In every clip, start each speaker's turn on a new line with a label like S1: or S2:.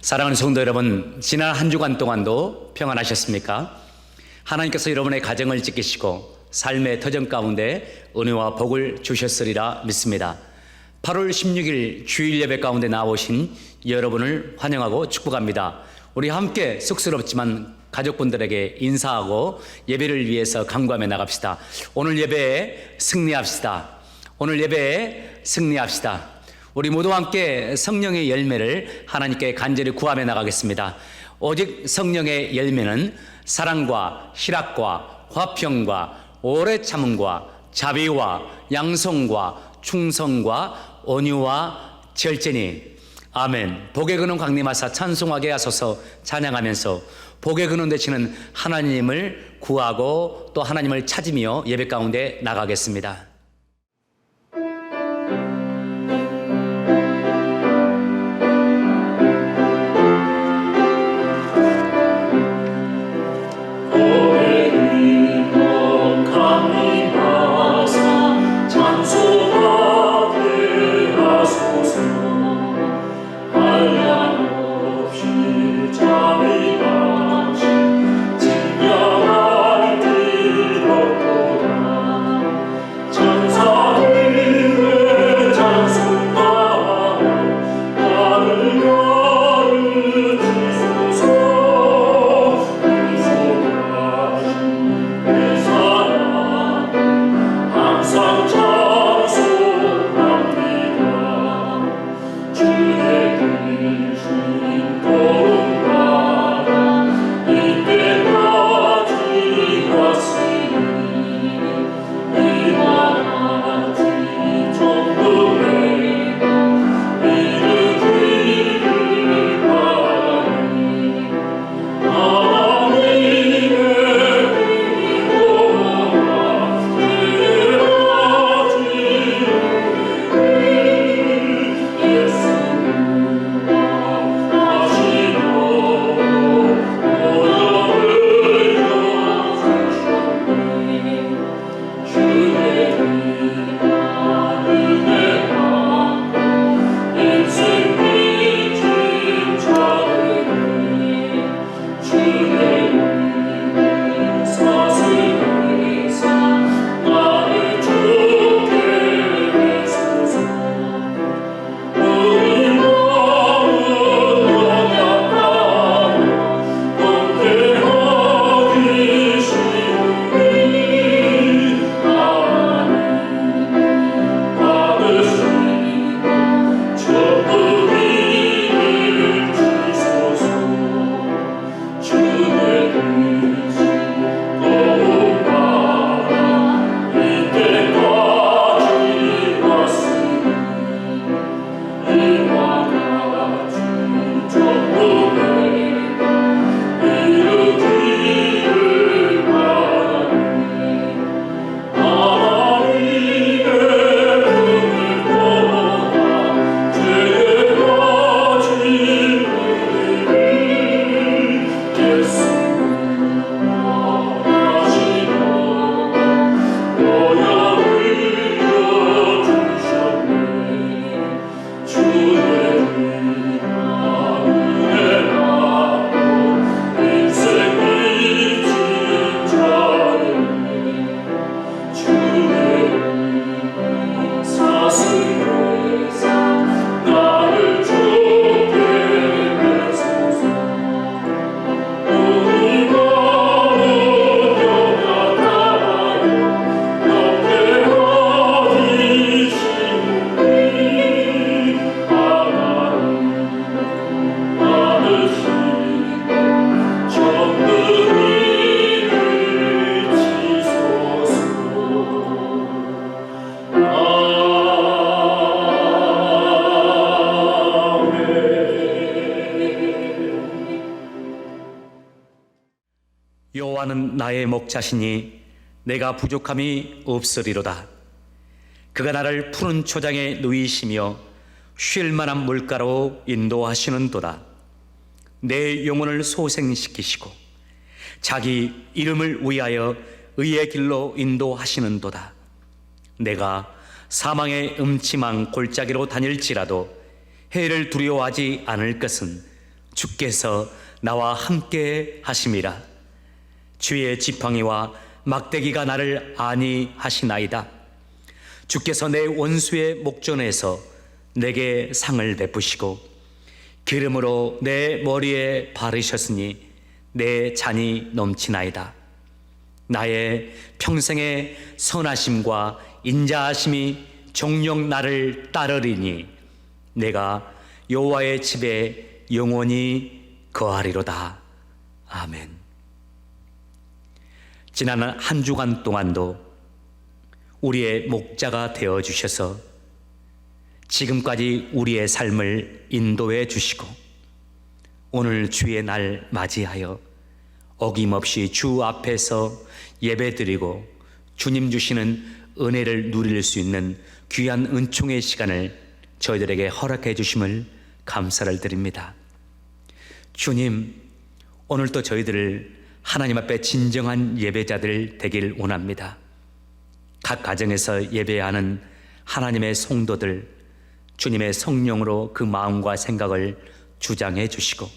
S1: 사랑하는 성도 여러분, 지난 한 주간 동안도 평안하셨습니까? 하나님께서 여러분의 가정을 지키시고 삶의 터전 가운데 은혜와 복을 주셨으리라 믿습니다. 8월 16일 주일 예배 가운데 나오신 여러분을 환영하고 축복합니다. 우리 함께 쑥스럽지만 가족분들에게 인사하고 예배를 위해서 간구하며 나갑시다. 오늘 예배에 승리합시다. 오늘 예배에 승리합시다. 우리 모두 함께 성령의 열매를 하나님께 간절히 구하며 나가겠습니다. 오직 성령의 열매는 사랑과 희락과 화평과 오래 참음과 자비와 양성과 충성과 온유와 절제니. 아멘. 복의 근원 강림하사 찬송하게 하소서. 찬양하면서 복의 근원 되시는 하나님을 구하고 또 하나님을 찾으며 예배 가운데 나가겠습니다. 여호와는 나의 목자시니 내가 부족함이 없으리로다. 그가 나를 푸른 초장에 누이시며 쉴 만한 물가로 인도하시는도다. 내 영혼을 소생시키시고 자기 이름을 위하여 의의 길로 인도하시는도다. 내가 사망의 음침한 골짜기로 다닐지라도 해를 두려워하지 않을 것은 주께서 나와 함께 하심이라. 주의 지팡이와 막대기가 나를 안위하시나이다. 주께서 내 원수의 목전에서 내게 상을 베푸시고 기름으로 내 머리에 바르셨으니 내 잔이 넘치나이다. 나의 평생의 선하심과 인자하심이 종종 나를 따르리니 내가 여호와의 집에 영원히 거하리로다. 아멘. 지난 한 주간 동안도 우리의 목자가 되어 주셔서 지금까지 우리의 삶을 인도해 주시고 오늘 주의 날 맞이하여 어김없이 주 앞에서 예배드리고 주님 주시는 은혜를 누릴 수 있는 귀한 은총의 시간을 저희들에게 허락해 주심을 감사를 드립니다. 주님, 오늘도 저희들을 하나님 앞에 진정한 예배자들 되길 원합니다. 각 가정에서 예배하는 하나님의 성도들, 주님의 성령으로 그 마음과 생각을 주장해 주시고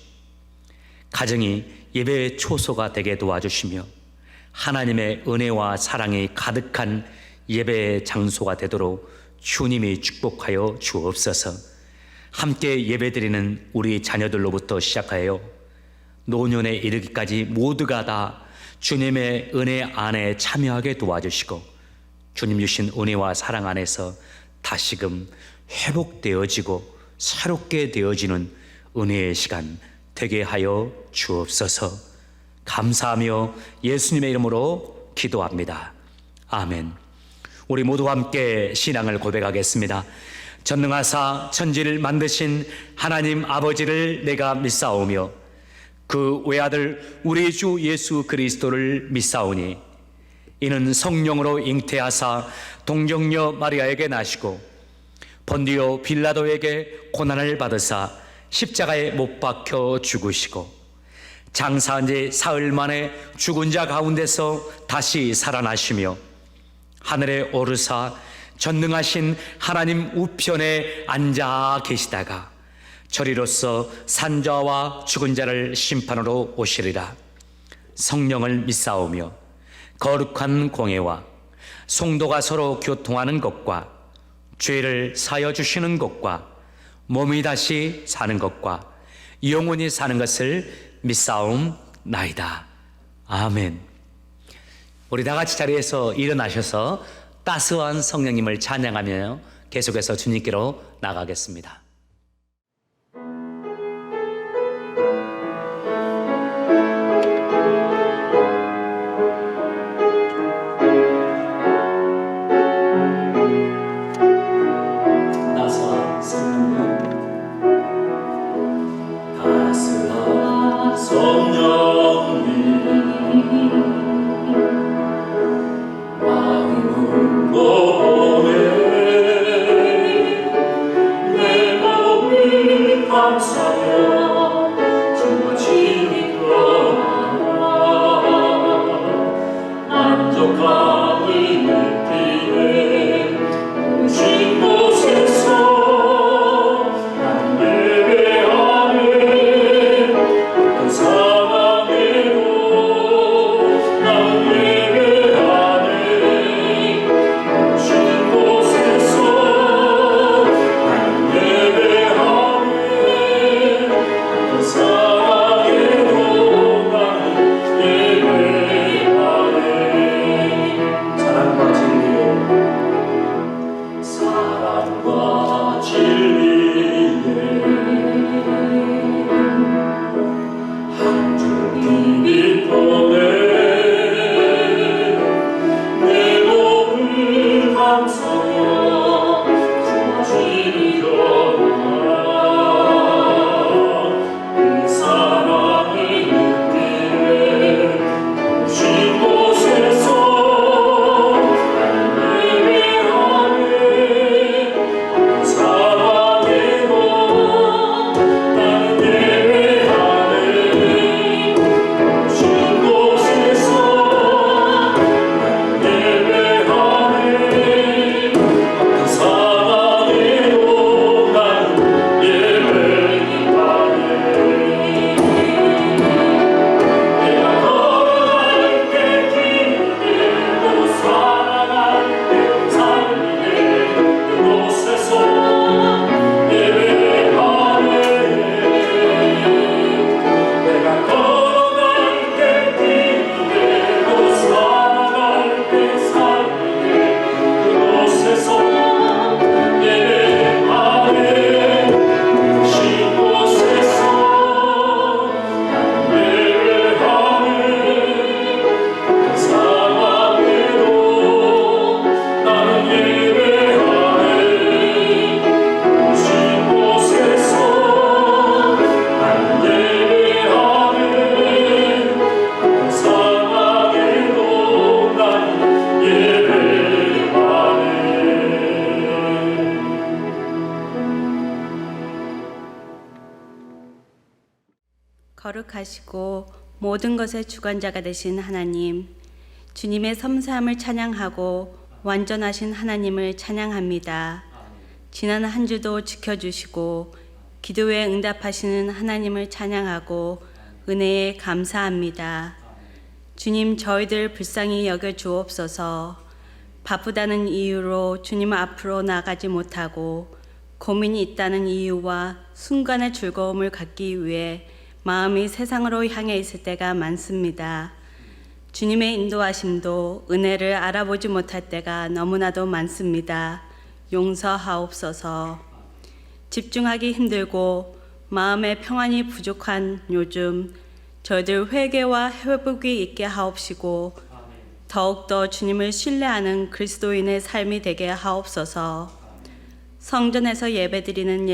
S1: 가정이 예배의 초소가 되게 도와주시며 하나님의 은혜와 사랑이 가득한 예배의 장소가 되도록 주님이 축복하여 주옵소서. 함께 예배드리는 우리 자녀들로부터 시작하여 노년에 이르기까지 모두가 다 주님의 은혜 안에 참여하게 도와주시고 주님 주신 은혜와 사랑 안에서 다시금 회복되어지고 새롭게 되어지는 은혜의 시간 되게 하여 주옵소서. 감사하며 예수님의 이름으로 기도합니다. 아멘. 우리 모두 함께 신앙을 고백하겠습니다. 전능하사 천지를 만드신 하나님 아버지를 내가 믿사오며 그 외아들 우리 주 예수 그리스도를 믿사오니 이는 성령으로 잉태하사 동정녀 마리아에게 나시고 본디오 빌라도에게 고난을 받으사 십자가에 못 박혀 죽으시고 장사한 지 사흘 만에 죽은 자 가운데서 다시 살아나시며 하늘에 오르사 전능하신 하나님 우편에 앉아 계시다가 저리로서 산자와 죽은 자를 심판으로 오시리라. 성령을 믿사오며 거룩한 공예와 성도가 서로 교통하는 것과 죄를 사여 주시는 것과 몸이 다시 사는 것과 영원히 사는 것을 믿사옵나이다. 아멘. 우리 다 같이 자리에서 일어나셔서 따스한 성령님을 찬양하며 계속해서 주님께로 나가겠습니다.
S2: 마음은 보내 내 거룩하시고 모든 것의 주관자가 되신 하나님, 주님의 섬세함을 찬양하고 완전하신 하나님을 찬양합니다. 지난 한 주도 지켜주시고 기도에 응답하시는 하나님을 찬양하고 은혜에 감사합니다. 주님, 저희들 불쌍히 여겨 주옵소서. 바쁘다는 이유로 주님 앞으로 나가지 못하고 고민이 있다는 이유와 순간의 즐거움을 갖기 위해 마음이 세상으로 향해 있을 때가 많습니다. 주님의 인도하심도 은혜를 알아보지 못할 때가 너무나도 많습니다. 용서하옵소서. 집중하기 힘들고 마음의 평안이 부족한 요즘 저희들 회개와 회복이 있게 하옵시고 더욱더 주님을 신뢰하는 그리스도인의 삶이 되게 하옵소서. 성전에서 드리는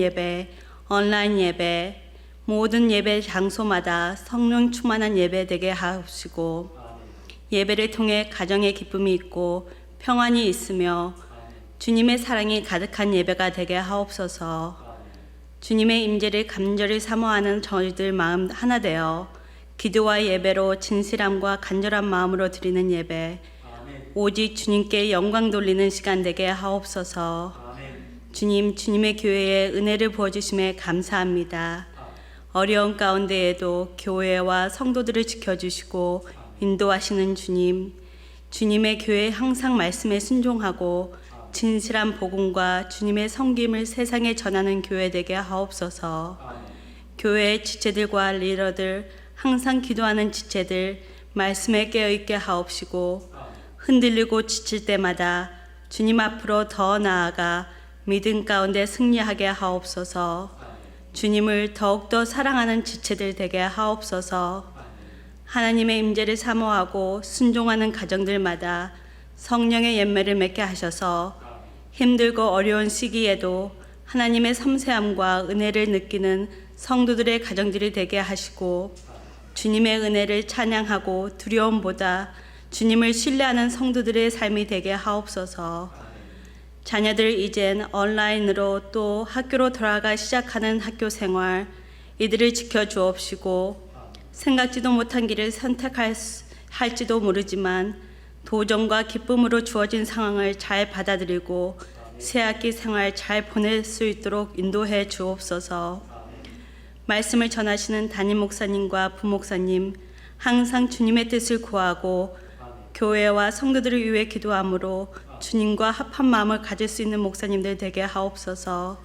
S2: 예배, 온라인 예배, 모든 예배 장소마다 성령 충만한 예배 되게 하옵시고 예배를 통해 가정의 기쁨이 있고 평안이 있으며 주님의 사랑이 가득한 예배가 되게 하옵소서. 주님의 임재를 간절히 사모하는 저희들 마음 하나 되어 기도와 예배로 진실함과 간절한 마음으로 드리는 예배, 오직 주님께 영광 돌리는 시간 되게 하옵소서. 주님, 주님의 교회에 은혜를 부어주심에 감사합니다. 어려운 가운데에도 교회와 성도들을 지켜주시고 인도하시는 주님, 주님의 교회에 항상 말씀에 순종하고 진실한 복음과 주님의 섬김을 세상에 전하는 교회 되게 하옵소서. 교회의 지체들과 리더들, 항상 기도하는 지체들 말씀에 깨어있게 하옵시고 흔들리고 지칠 때마다 주님 앞으로 더 나아가 믿음 가운데 승리하게 하옵소서. 주님을 더욱더 사랑하는 지체들 되게 하옵소서. 하나님의 임재를 사모하고 순종하는 가정들마다 성령의 열매를 맺게 하셔서 힘들고 어려운 시기에도 하나님의 섬세함과 은혜를 느끼는 성도들의 가정들이 되게 하시고 주님의 은혜를 찬양하고 두려움보다 주님을 신뢰하는 성도들의 삶이 되게 하옵소서. 자녀들 이젠 온라인으로 또 학교로 돌아가 시작하는 학교 생활, 이들을 지켜주옵시고 생각지도 못한 길을 선택할지도 모르지만 도전과 기쁨으로 주어진 상황을 잘 받아들이고 새학기 생활 잘 보낼 수 있도록 인도해 주옵소서. 말씀을 전하시는 담임 목사님과 부목사님, 항상 주님의 뜻을 구하고 교회와 성도들을 위해 기도함으로 주님과 합한 마음을 가질 수 있는 목사님들 되게 하옵소서.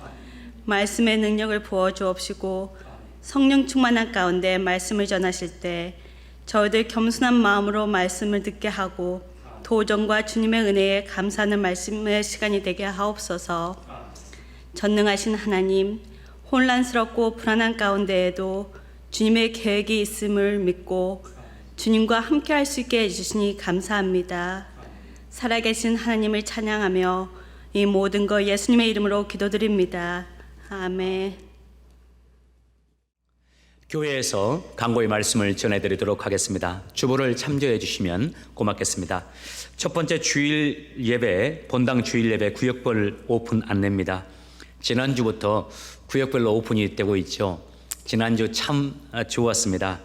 S2: 말씀의 능력을 부어주옵시고 성령 충만한 가운데 말씀을 전하실 때 저희들 겸손한 마음으로 말씀을 듣게 하고 도전과 주님의 은혜에 감사하는 말씀의 시간이 되게 하옵소서. 전능하신 하나님, 혼란스럽고 불안한 가운데에도 주님의 계획이 있음을 믿고 주님과 함께 할 수 있게 해주시니 감사합니다. 살아계신 하나님을 찬양하며 이 모든 것 예수님의 이름으로 기도드립니다. 아멘.
S1: 교회에서 강고의 말씀을 전해드리도록 하겠습니다. 주보를 참조해 주시면 고맙겠습니다. 첫 번째 주일 예배, 본당 주일 예배 구역별 오픈 안내입니다. 지난주부터 구역별로 오픈이 되고 있죠. 지난주 참 좋았습니다.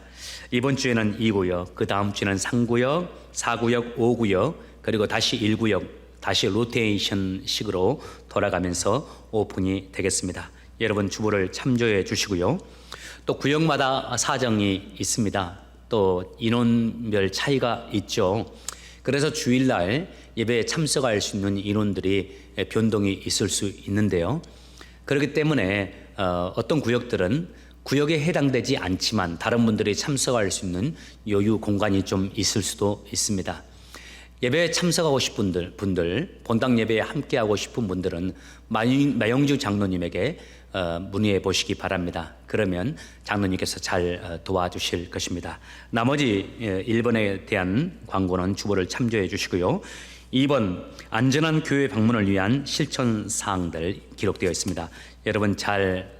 S1: 이번 주에는 2구역, 그 다음 주에는 3구역, 4구역, 5구역, 그리고 다시 1구역, 다시 로테이션 식으로 돌아가면서 오픈이 되겠습니다. 여러분 주보를 참조해 주시고요. 또 구역마다 사정이 있습니다. 또 인원별 차이가 있죠. 그래서 주일날 예배에 참석할 수 있는 인원들이 변동이 있을 수 있는데요. 그렇기 때문에 어떤 구역들은 구역에 해당되지 않지만 다른 분들이 참석할 수 있는 여유 공간이 좀 있을 수도 있습니다. 예배에 참석하고 싶은 분들, 본당 예배에 함께하고 싶은 분들은 마영주 장로님에게 문의해 보시기 바랍니다. 그러면 장로님께서 잘 도와주실 것입니다. 나머지 1번에 대한 광고는 주보를 참조해 주시고요. 2번, 안전한 교회 방문을 위한 실천 사항들 기록되어 있습니다. 여러분 잘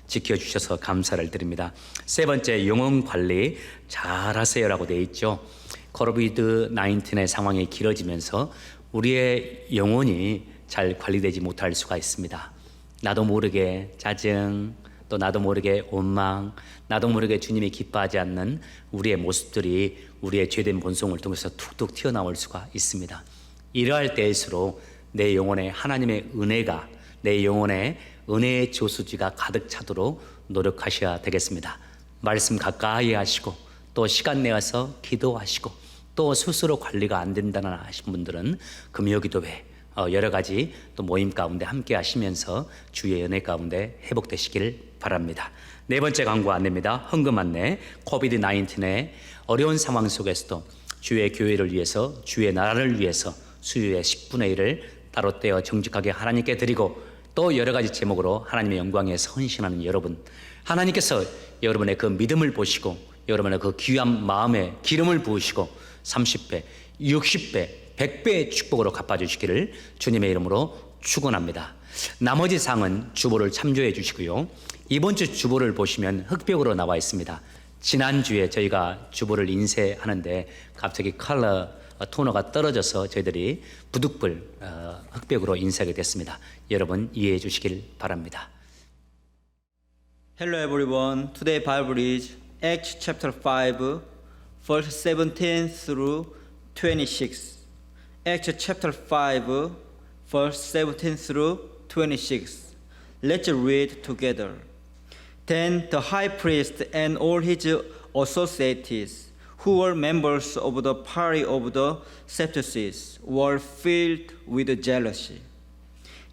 S1: 지켜주셔서 감사를 드립니다. 세 번째, 영혼 관리 잘 하세요라고 되어 있죠. 코비드-19의 상황이 길어지면서 우리의 영혼이 잘 관리되지 못할 수가 있습니다. 나도 모르게 짜증, 또 나도 모르게 원망, 나도 모르게 주님이 기뻐하지 않는 우리의 모습들이 우리의 죄된 본성을 통해서 툭툭 튀어나올 수가 있습니다. 이러할 때일수록 내 영혼에 하나님의 은혜가, 내 영혼에 은혜의 저수지가 가득 차도록 노력하셔야 되겠습니다. 말씀 가까이 하시고 또 시간 내어서 기도하시고 또 스스로 관리가 안 된다는 하신 분들은 금요기도회 여러 가지 또 모임 가운데 함께 하시면서 주의 은혜 가운데 회복되시길 바랍니다. 네 번째 광고 안내입니다. 헌금 안내. 코비드-19의 어려운 상황 속에서도 주의 교회를 위해서, 주의 나라를 위해서 수요의 10분의 1을 따로 떼어 정직하게 하나님께 드리고 또 여러 가지 제목으로 하나님의 영광에 헌신하는 여러분, 하나님께서 여러분의 그 믿음을 보시고 여러분의 그 귀한 마음에 기름을 부으시고 30배, 60배, 100배의 축복으로 갚아주시기를 주님의 이름으로 축원합니다. 나머지 상은 주보를 참조해 주시고요. 이번 주 주보를 보시면 흑벽으로 나와 있습니다. 지난주에 저희가 주보를 인쇄하는데 갑자기 컬러 토너가 떨어져서 저희들이 부득불 흑벽으로 인쇄하게 됐습니다. 여러분 이해해 주시길 바랍니다.
S3: Hello everyone. Today Bible is Acts chapter 5, verse 17 through 26. Acts chapter 5, verse 17 through 26. Let's read together. Then the high priest and all his associates, who were members of the party of the Sadducees, were filled with jealousy.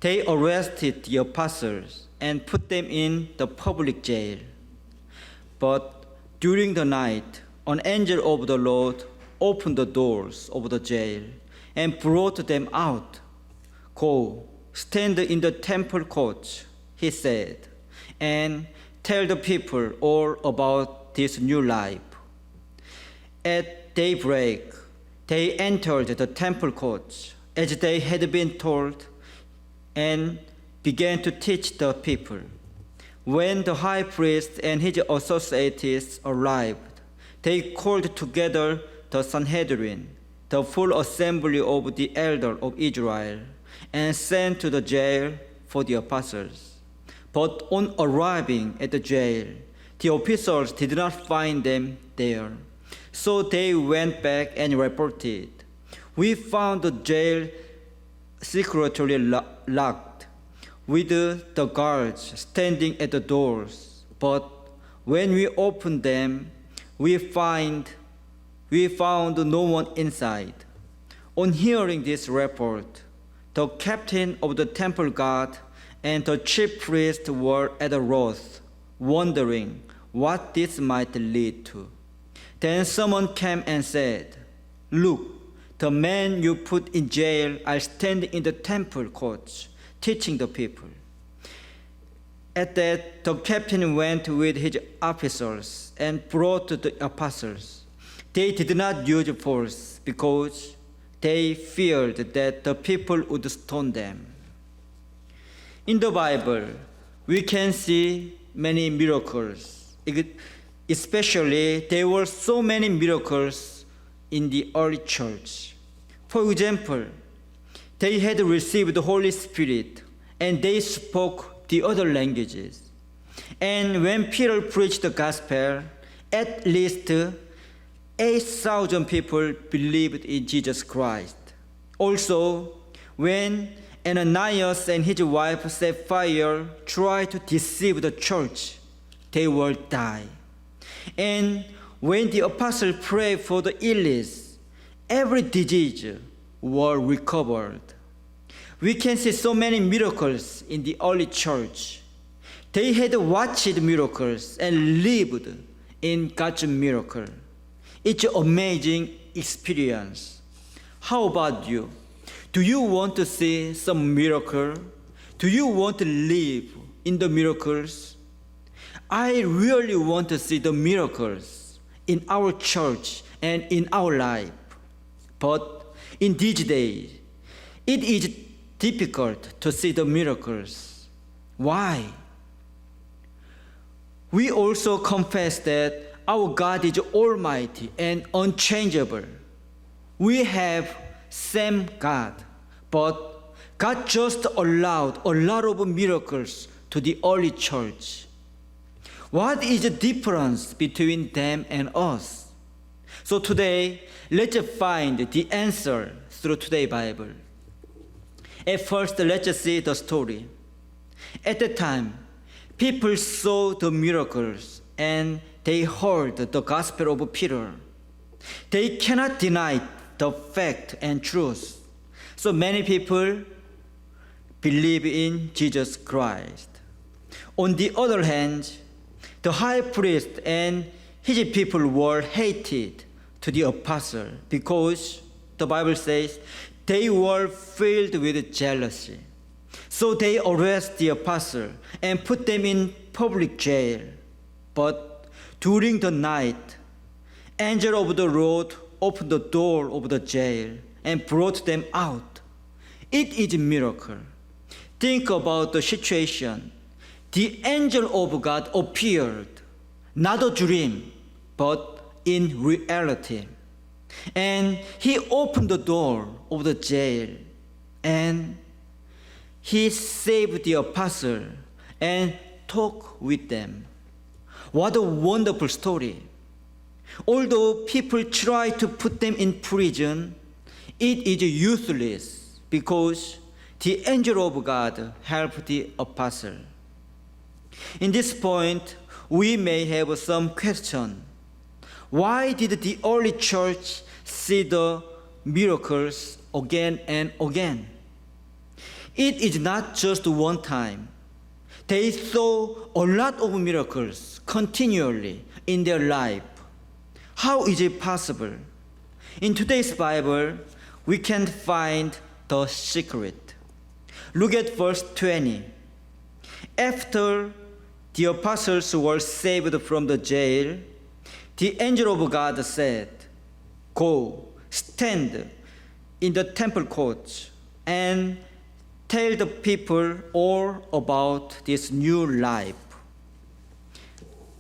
S3: They arrested the apostles and put them in the public jail. But during the night, an angel of the Lord opened the doors of the jail and brought them out. Go, stand in the temple courts, he said, and tell the people all about this new life. At daybreak, they entered the temple courts as they had been told and began to teach the people. When the high priest and his associates arrived, they called together the Sanhedrin, the full assembly of the elders of Israel, and sent to the jail for the apostles. But on arriving at the jail, the officers did not find them there. So they went back and reported, "We found the jail secretly locked, with the guards standing at the doors. But when we opened them, we found no one inside." On hearing this report, the captain of the temple guard and the chief priest were at a loss, wondering what this might lead to. Then someone came and said, "Look, the men you put in jail are standing in the temple courts, teaching the people." At that, the captain went with his officers and brought the apostles. They did not use force because they feared that the people would stone them. In the Bible, we can see many miracles. Especially, there were so many miracles in the early church. For example, they had received the Holy Spirit and they spoke the other languages. And when Peter preached the gospel, at least 8,000 people believed in Jesus Christ. Also, when Ananias and his wife Sapphira tried to deceive the church, they will die. And when the apostle prayed for the illness, every disease was recovered. We can see so many miracles in the early church. They had watched miracles and lived in God's miracle. It's an amazing experience. How about you? Do you want to see some miracle? Do you want to live in the miracles? I really want to see the miracles in our church and in our life. But in these days, it is difficult to see the miracles. Why? We also confess that our God is almighty and unchangeable. We have same God, but God just allowed a lot of miracles to the early church. What is the difference between them and us? So today, let's find the answer through today's Bible. At first, let's see the story. At that time, people saw the miracles and they heard the gospel of Peter. They cannot deny the fact and truth. So many people believe in Jesus Christ. On the other hand, the high priest and his people were hated to the apostle because the Bible says they were filled with jealousy. So they arrested the apostle and put them in public jail. But during the night, angel of the Lord opened the door of the jail and brought them out. It is a miracle. Think about the situation. The angel of God appeared, not a dream, but in reality. And he opened the door of the jail, and he saved the apostle and talked with them. What a wonderful story. Although people try to put them in prison, it is useless because the angel of God helped the apostle. In this point, we may have some question. Why did the early church see the miracles again and again? It is not just one time. They saw a lot of miracles continually in their life. How is it possible? In today's Bible, we can find the secret. Look at verse 20. After the apostles were saved from the jail, the angel of God said, "Go, stand in the temple courts and tell the people all about this new life."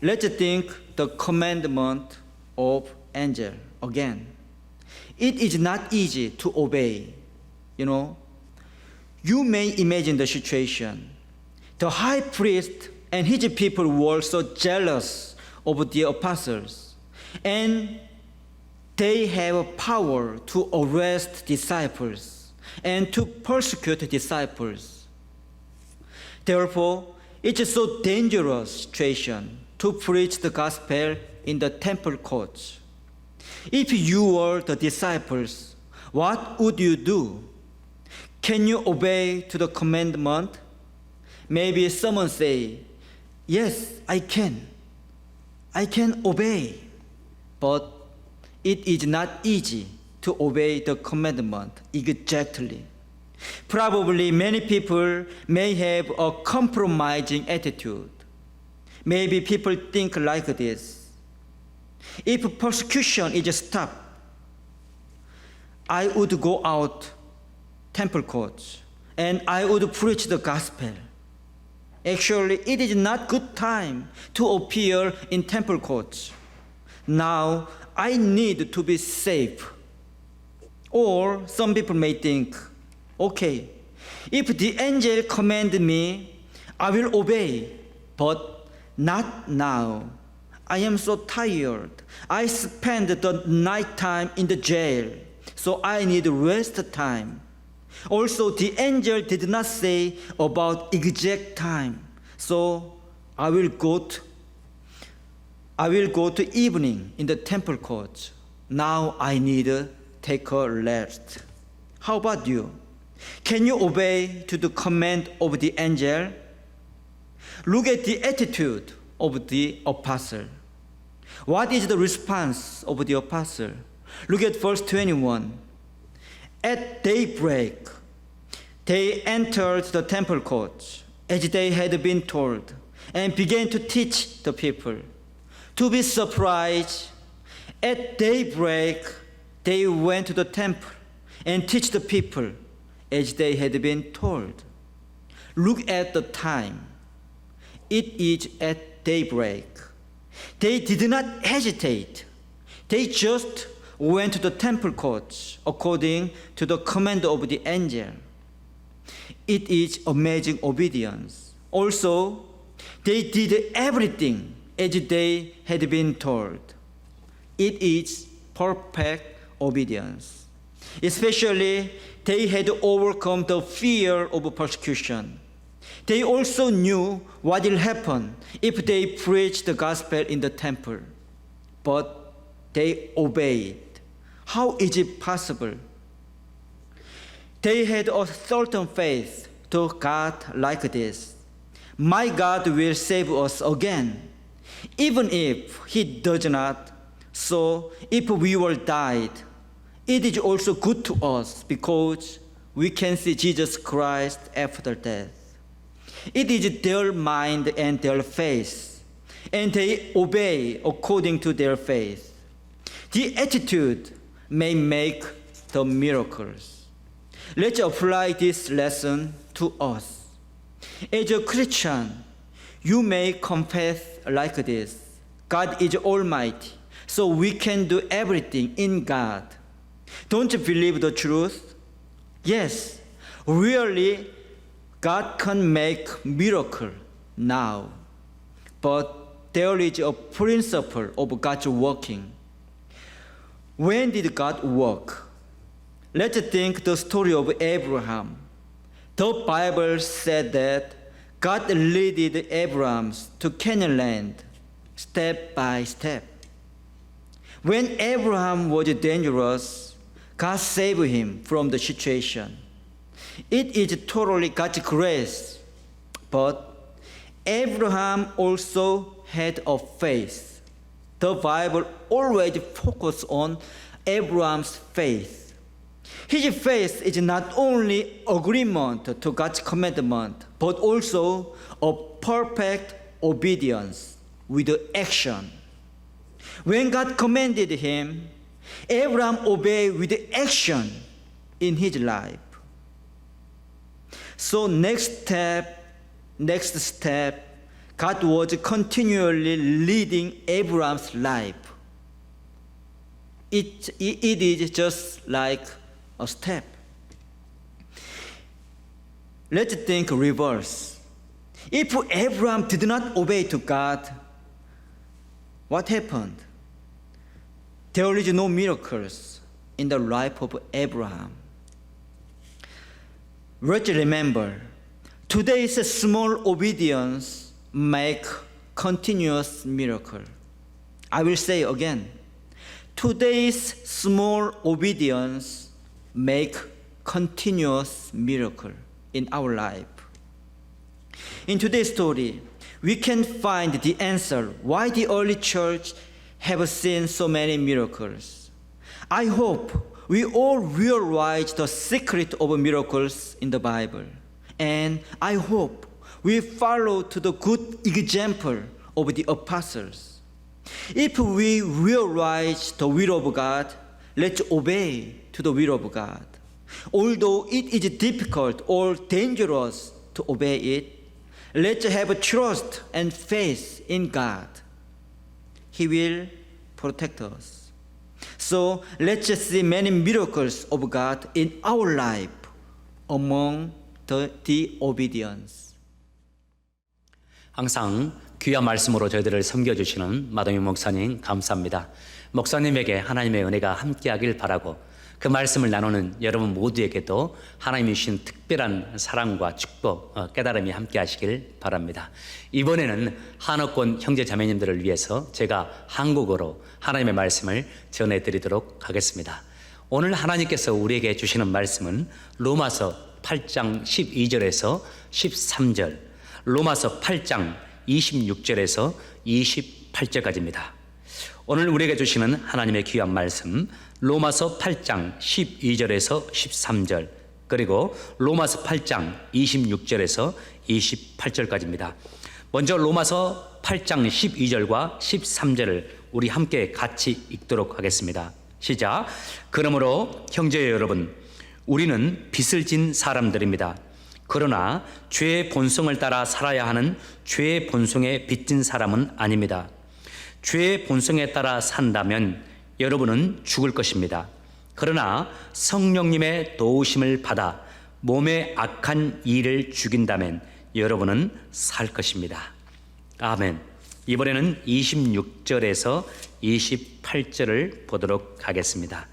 S3: Let's think the commandment of angel again. It is not easy to obey. You may imagine the situation. The high priest and his people were so jealous of the apostles, and they have power to arrest disciples and to persecute disciples. Therefore, it is so dangerous situation to preach the gospel in the temple courts. If you were the disciples, what would you do? Can you obey to the commandment? Maybe someone say, "Yes, I can. I can obey." But it is not easy to obey the commandment exactly. Probably many people may have a compromising attitude. Maybe people think like this: if persecution is stopped, I would go out temple courts and I would preach the gospel. Actually, it is not good time to appear in temple courts. Now, I need to be safe. Or some people may think, okay, if the angel commanded me, I will obey, but not now. I am so tired. I spent the night time in the jail, so I need rest time. Also, the angel did not say about exact time, so I will go to evening in the temple courts. Now I need to take a rest. How about you? Can you obey to the command of the angel? Look at the attitude of the apostle. What is the response of the apostle? Look at verse 21. At daybreak, they entered the temple courts, as they had been told, and began to teach the people. To be surprised, at daybreak, they went to the temple and teach the people as they had been told. Look at the time. It is at daybreak. They did not hesitate. They just went to the temple courts according to the command of the angel. It is amazing obedience. Also, they did everything as they had been told. It is perfect obedience. Especially, they had overcome the fear of persecution. They also knew what will happen if they preached the gospel in the temple. But they obeyed. How is it possible? They had a certain faith to God like this. My God will save us again, even if He does not. So if we were died, it is also good to us because we can see Jesus Christ after death. It is their mind and their faith, and they obey according to their faith. The attitude may make the miracles. Let's apply this lesson to us. As a Christian, you may confess like this: God is almighty, so we can do everything in God. Don't you believe the truth? Yes, really, God can make miracle now. But there is a principle of God's working. When did God work? Let's think the story of Abraham. The Bible said that God led Abraham to Canaan land step by step. When Abraham was dangerous, God saved him from the situation. It is totally God's grace, but Abraham also had a faith. The Bible always focuses on Abraham's faith. His faith is not only agreement to God's commandment, but also a perfect obedience with action. When God commanded him, Abraham obeyed with action in his life. So next step, God was continually leading Abraham's life. It is just like a step. Let's think reverse. If Abraham did not obey to God, what happened? There is no miracles in the life of Abraham. Let's remember, today's small obedience make continuous miracle. I will say again, today's small obedience make continuous miracle in our life. In today's story, we can find the answer why the early church have seen so many miracles. I hope we all realize the secret of miracles in the Bible. And I hope we follow to the good example of the apostles. If we realize the will of God, let's obey to the will of God. Although it is difficult or dangerous to obey it, let's have trust and faith in God. He will protect us. So let's see many miracles of God in our life among the obedience.
S1: 항상 귀한 말씀으로 저희들을 섬겨주시는 마동희 목사님 감사합니다. 목사님에게 하나님의 은혜가 함께하길 바라고 그 말씀을 나누는 여러분 모두에게도 하나님이 주신 특별한 사랑과 축복, 깨달음이 함께하시길 바랍니다. 이번에는 한옥권 형제 자매님들을 위해서 제가 한국어로 하나님의 말씀을 전해드리도록 하겠습니다. 오늘 하나님께서 우리에게 주시는 말씀은 로마서 8장 12절에서 13절, 로마서 8장 26절에서 28절까지입니다. 오늘 우리에게 주시는 하나님의 귀한 말씀, 로마서 8장 12절에서 13절, 그리고 로마서 8장 26절에서 28절까지입니다. 먼저 로마서 8장 12절과 13절을 우리 함께 같이 읽도록 하겠습니다. 시작. 그러므로 형제 여러분, 우리는 빚을 진 사람들입니다. 그러나 죄의 본성을 따라 살아야 하는 죄의 본성에 빚진 사람은 아닙니다. 죄의 본성에 따라 산다면 여러분은 죽을 것입니다. 그러나 성령님의 도우심을 받아 몸의 악한 일을 죽인다면 여러분은 살 것입니다. 아멘. 이번에는 26절에서 28절을 보도록 하겠습니다.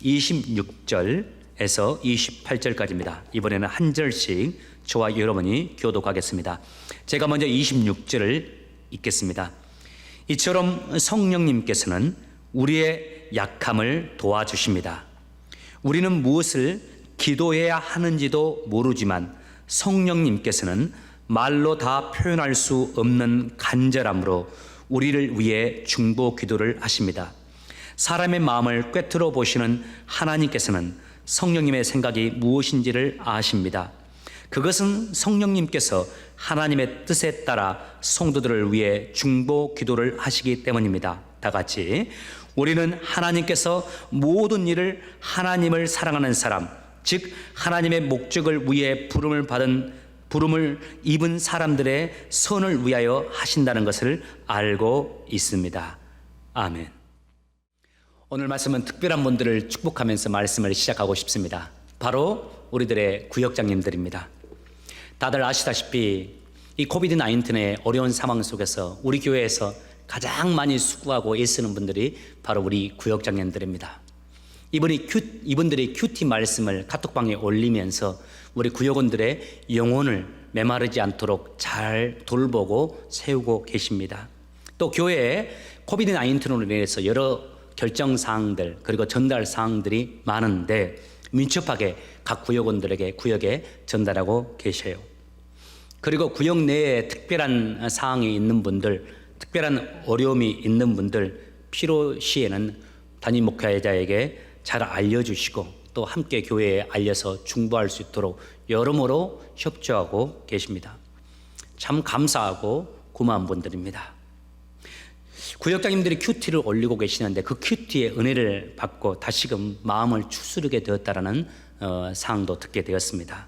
S1: 26절에서 28절까지입니다. 이번에는 한 절씩 저와 여러분이 교독하겠습니다. 제가 먼저 26절을 읽겠습니다. 이처럼 성령님께서는 우리의 약함을 도와주십니다. 우리는 무엇을 기도해야 하는지도 모르지만 성령님께서는 말로 다 표현할 수 없는 간절함으로 우리를 위해 중보 기도를 하십니다. 사람의 마음을 꿰뚫어 보시는 하나님께서는 성령님의 생각이 무엇인지를 아십니다. 그것은 성령님께서 하나님의 뜻에 따라 성도들을 위해 중보 기도를 하시기 때문입니다. 다 같이 우리는 하나님께서 모든 일을 하나님을 사랑하는 사람, 즉 하나님의 목적을 위해 부름을 입은 사람들의 선을 위하여 하신다는 것을 알고 있습니다. 아멘. 오늘 말씀은 특별한 분들을 축복하면서 말씀을 시작하고 싶습니다. 바로 우리들의 구역장님들입니다. 다들 아시다시피 이 코비드-19의 어려운 상황 속에서 우리 교회에서 가장 많이 수고하고 애쓰는 분들이 바로 우리 구역장님들입니다. 이분들이 큐티 말씀을 카톡방에 올리면서 우리 구역원들의 영혼을 메마르지 않도록 잘 돌보고 세우고 계십니다. 또 교회에 코비드-19로 인해서 여러 결정사항들 그리고 전달사항들이 많은데 민첩하게 각 구역원들에게 구역에 전달하고 계셔요. 그리고 구역 내에 특별한 사항이 있는 분들, 특별한 어려움이 있는 분들 필요시에는 담임 목회자에게 잘 알려주시고 또 함께 교회에 알려서 중보할 수 있도록 여러모로 협조하고 계십니다. 참 감사하고 고마운 분들입니다. 구역장님들이 큐티를 올리고 계시는데 그 큐티의 은혜를 받고 다시금 마음을 추스르게 되었다라는 사항도 듣게 되었습니다.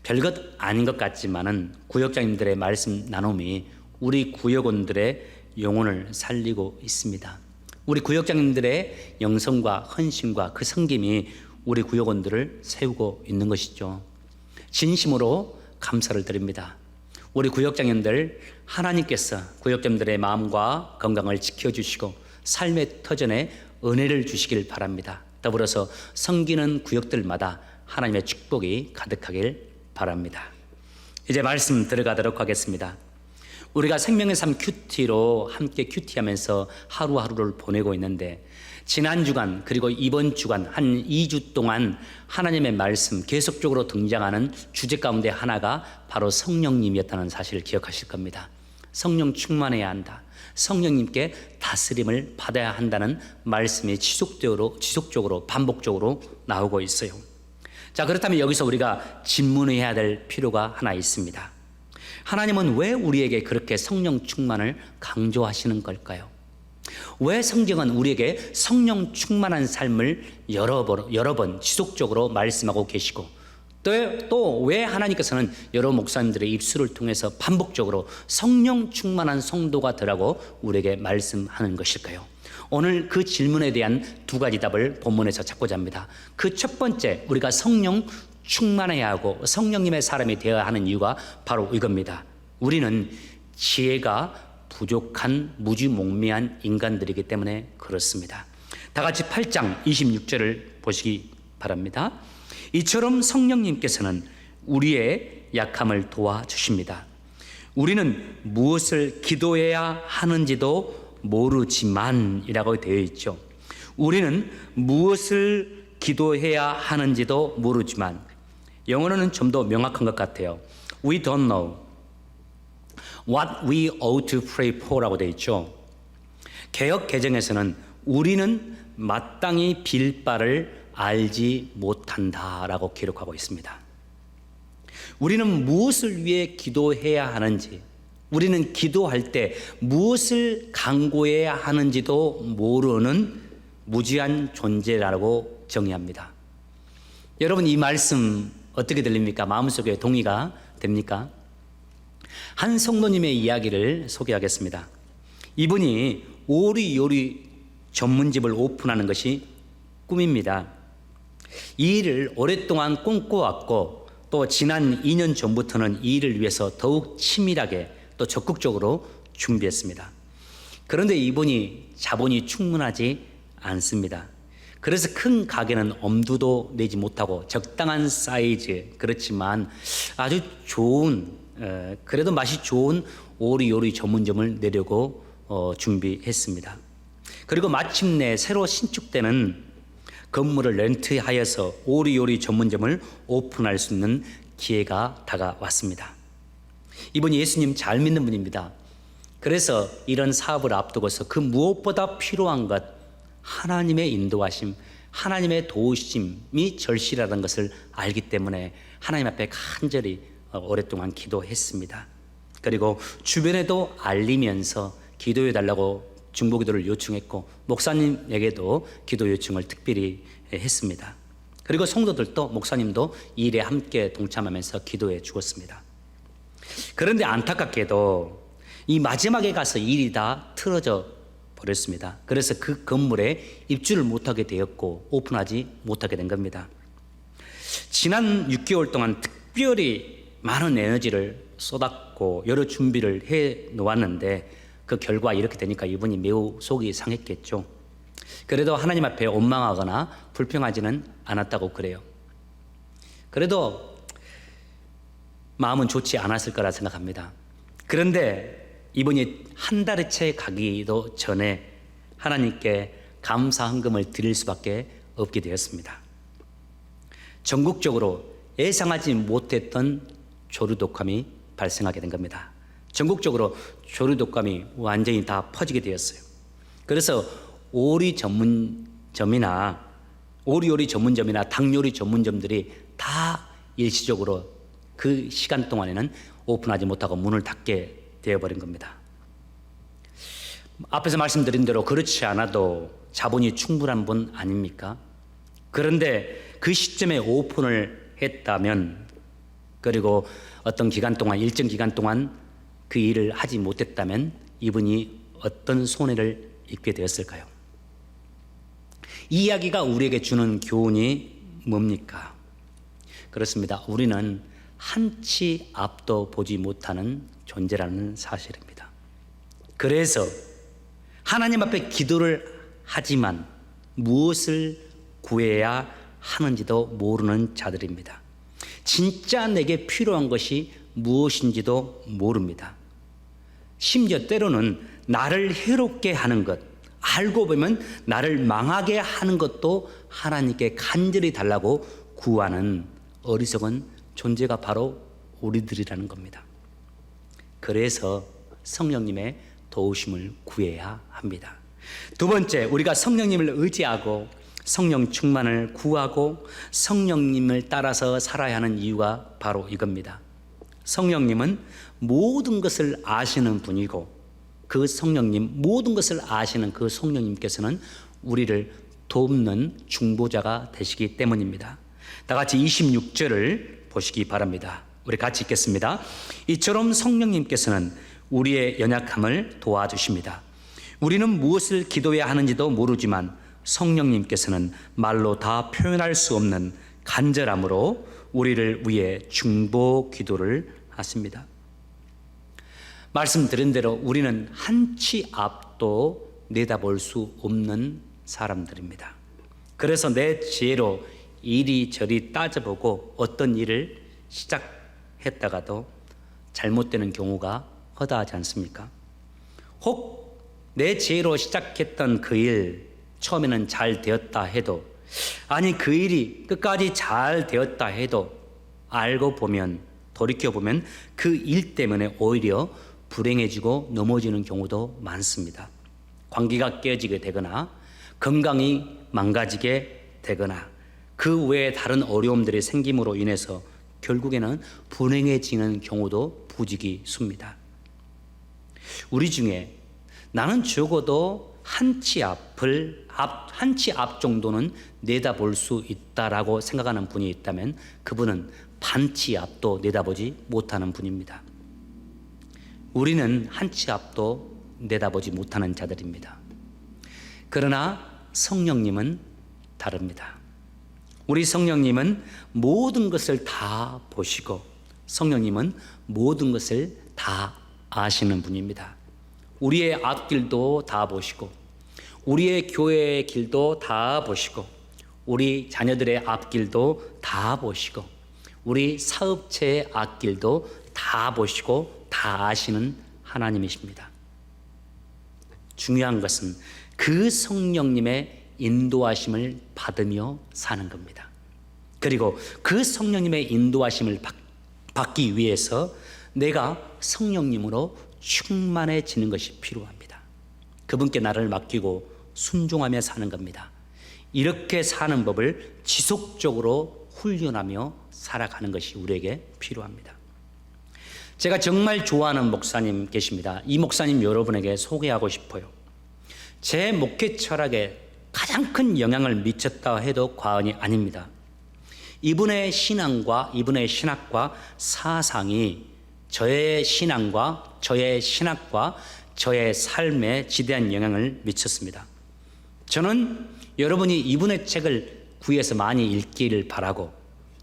S1: 별것 아닌 것 같지만은 구역장님들의 말씀 나눔이 우리 구역원들의 영혼을 살리고 있습니다. 우리 구역장님들의 영성과 헌신과 그 섬김이 우리 구역원들을 세우고 있는 것이죠. 진심으로 감사를 드립니다. 우리 구역장님들 하나님께서 구역장님들의 마음과 건강을 지켜주시고 삶의 터전에 은혜를 주시길 바랍니다. 더불어서 섬기는 구역들마다 하나님의 축복이 가득하길 바랍니다. 이제 말씀 들어가도록 하겠습니다. 우리가 생명의 삶 큐티로 함께 큐티하면서 하루하루를 보내고 있는데 지난 주간 그리고 이번 주간 한 2주 동안 하나님의 말씀 계속적으로 등장하는 주제 가운데 하나가 바로 성령님이었다는 사실을 기억하실 겁니다. 성령 충만해야 한다. 성령님께 다스림을 받아야 한다는 말씀이 지속적으로 반복적으로 나오고 있어요. 자, 그렇다면 여기서 우리가 질문해야 될 필요가 하나 있습니다. 하나님은 왜 우리에게 그렇게 성령 충만을 강조하시는 걸까요? 왜 성경은 우리에게 성령 충만한 삶을 여러 번 지속적으로 말씀하고 계시고 또 왜 하나님께서는 여러 목사님들의 입술을 통해서 반복적으로 성령 충만한 성도가 되라고 우리에게 말씀하는 것일까요? 오늘 그 질문에 대한 두 가지 답을 본문에서 찾고자 합니다. 그 첫 번째, 우리가 성령 충만해야 하고 성령님의 사람이 되어야 하는 이유가 바로 이겁니다. 우리는 지혜가 부족한 무지몽매한 인간들이기 때문에 그렇습니다. 다 같이 8장 26절을 보시기 바랍니다. 이처럼 성령님께서는 우리의 약함을 도와주십니다. 우리는 무엇을 기도해야 하는지도 모르지만 이라고 되어 있죠. 우리는 무엇을 기도해야 하는지도 모르지만, 영어로는 좀 더 명확한 것 같아요. We don't know what we ought to pray for라고 되어 있죠. 개역 개정에서는 우리는 마땅히 빌 바를 알지 못한다라고 기록하고 있습니다. 우리는 무엇을 위해 기도해야 하는지, 우리는 기도할 때 무엇을 간구해야 하는지도 모르는 무지한 존재라고 정의합니다. 여러분, 이 말씀 어떻게 들립니까? 마음속에 동의가 됩니까? 한 성도님의 이야기를 소개하겠습니다. 이분이 오리 요리 전문집을 오픈하는 것이 꿈입니다. 이 일을 오랫동안 꿈꿔왔고 또 지난 2년 전부터는 이 일을 위해서 더욱 치밀하게 또 적극적으로 준비했습니다. 그런데 이분이 자본이 충분하지 않습니다. 그래서 큰 가게는 엄두도 내지 못하고 적당한 사이즈, 그렇지만 아주 좋은 그래도 맛이 좋은 오리 요리 전문점을 내려고 준비했습니다. 그리고 마침내 새로 신축되는 건물을 렌트하여서 오리 요리 전문점을 오픈할 수 있는 기회가 다가왔습니다. 이분이 예수님 잘 믿는 분입니다. 그래서 이런 사업을 앞두고서 그 무엇보다 필요한 것, 하나님의 인도하심, 하나님의 도우심이 절실하다는 것을 알기 때문에 하나님 앞에 간절히 오랫동안 기도했습니다. 그리고 주변에도 알리면서 기도해 달라고 중보기도를 요청했고 목사님에게도 기도 요청을 특별히 했습니다. 그리고 성도들도 목사님도 이 일에 함께 동참하면서 기도해 주었습니다. 그런데 안타깝게도 이 마지막에 가서 일이 다 틀어져 버렸습니다. 그래서 그 건물에 입주를 못하게 되었고 오픈하지 못하게 된 겁니다. 지난 6개월 동안 특별히 많은 에너지를 쏟았고 여러 준비를 해 놓았는데 그 결과 이렇게 되니까 이분이 매우 속이 상했겠죠. 그래도 하나님 앞에 원망하거나 불평하지는 않았다고 그래요. 그래도 마음은 좋지 않았을 거라 생각합니다. 그런데 이분이 한 달에 채 가기도 전에 하나님께 감사 헌금을 드릴 수밖에 없게 되었습니다. 전국적으로 예상하지 못했던 조류독감이 발생하게 된 겁니다. 전국적으로 조류독감이 완전히 다 퍼지게 되었어요. 그래서 오리 전문점이나 오리 요리 전문점이나 닭 요리 전문점들이 다 일시적으로 그 시간 동안에는 오픈하지 못하고 문을 닫게 되어버린 겁니다. 앞에서 말씀드린 대로 그렇지 않아도 자본이 충분한 분 아닙니까? 그런데 그 시점에 오픈을 했다면, 그리고 어떤 기간 동안, 일정 기간 동안 그 일을 하지 못했다면 이분이 어떤 손해를 입게 되었을까요? 이 이야기가 우리에게 주는 교훈이 뭡니까? 그렇습니다. 우리는 한치 앞도 보지 못하는 존재라는 사실입니다. 그래서 하나님 앞에 기도를 하지만 무엇을 구해야 하는지도 모르는 자들입니다. 진짜 내게 필요한 것이 무엇인지도 모릅니다. 심지어 때로는 나를 해롭게 하는 것, 알고 보면 나를 망하게 하는 것도 하나님께 간절히 달라고 구하는 어리석은 존재가 바로 우리들이라는 겁니다. 그래서 성령님의 도우심을 구해야 합니다. 두 번째, 우리가 성령님을 의지하고 성령 충만을 구하고 성령님을 따라서 살아야 하는 이유가 바로 이겁니다. 성령님은 모든 것을 아시는 분이고 그 성령님, 모든 것을 아시는 그 성령님께서는 우리를 돕는 중보자가 되시기 때문입니다. 다 같이 26절을 보시기 바랍니다. 우리 같이 읽겠습니다. 이처럼 성령님께서는 우리의 연약함을 도와주십니다. 우리는 무엇을 기도해야 하는지도 모르지만 성령님께서는 말로 다 표현할 수 없는 간절함으로 우리를 위해 중보 기도를 하십니다. 말씀드린 대로 우리는 한치 앞도 내다볼 수 없는 사람들입니다. 그래서 내 지혜로 이리저리 따져보고 어떤 일을 시작했다가도 잘못되는 경우가 허다하지 않습니까? 혹 내 지혜로 시작했던 그 일 처음에는 잘 되었다 해도, 아니 그 일이 끝까지 잘 되었다 해도 알고 보면, 돌이켜보면 그 일 때문에 오히려 불행해지고 넘어지는 경우도 많습니다. 관계가 깨지게 되거나 건강이 망가지게 되거나 그 외에 다른 어려움들이 생김으로 인해서 결국에는 불행해지는 경우도 부지기수입니다. 우리 중에 나는 적어도 한치 앞 정도는 내다볼 수 있다라고 생각하는 분이 있다면 그분은 반치 앞도 내다보지 못하는 분입니다. 우리는 한치 앞도 내다보지 못하는 자들입니다. 그러나 성령님은 다릅니다. 우리 성령님은 모든 것을 다 보시고 성령님은 모든 것을 다 아시는 분입니다. 우리의 앞길도 다 보시고 우리의 교회의 길도 다 보시고 우리 자녀들의 앞길도 다 보시고 우리 사업체의 앞길도 다 보시고 다 아시는 하나님이십니다. 중요한 것은 그 성령님의 인도하심을 받으며 사는 겁니다. 그리고 그 성령님의 인도하심을 받기 위해서 내가 성령님으로 충만해지는 것이 필요합니다. 그분께 나를 맡기고 순종하며 사는 겁니다. 이렇게 사는 법을 지속적으로 훈련하며 살아가는 것이 우리에게 필요합니다. 제가 정말 좋아하는 목사님 계십니다. 이 목사님 여러분에게 소개하고 싶어요. 제 목회 철학에 가장 큰 영향을 미쳤다 해도 과언이 아닙니다. 이분의 신앙과 이분의 신학과 사상이 저의 신앙과 저의 신학과 저의 삶에 지대한 영향을 미쳤습니다. 저는 여러분이 이분의 책을 구해서 많이 읽기를 바라고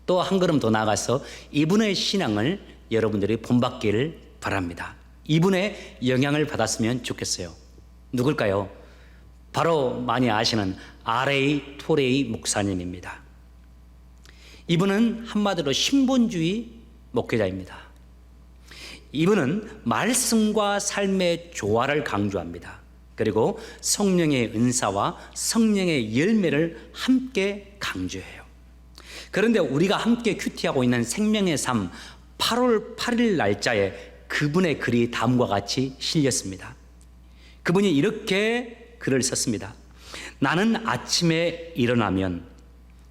S1: 또 한 걸음 더 나아가서 이분의 신앙을 여러분들이 본받기를 바랍니다. 이분의 영향을 받았으면 좋겠어요. 누굴까요? 바로 많이 아시는 R.A. 토레이 목사님입니다. 이분은 한마디로 신본주의 목회자입니다. 이분은 말씀과 삶의 조화를 강조합니다. 그리고 성령의 은사와 성령의 열매를 함께 강조해요. 그런데 우리가 함께 큐티하고 있는 생명의 삶 8월 8일 날짜에 그분의 글이 다음과 같이 실렸습니다. 그분이 이렇게 글을 썼습니다. 나는 아침에 일어나면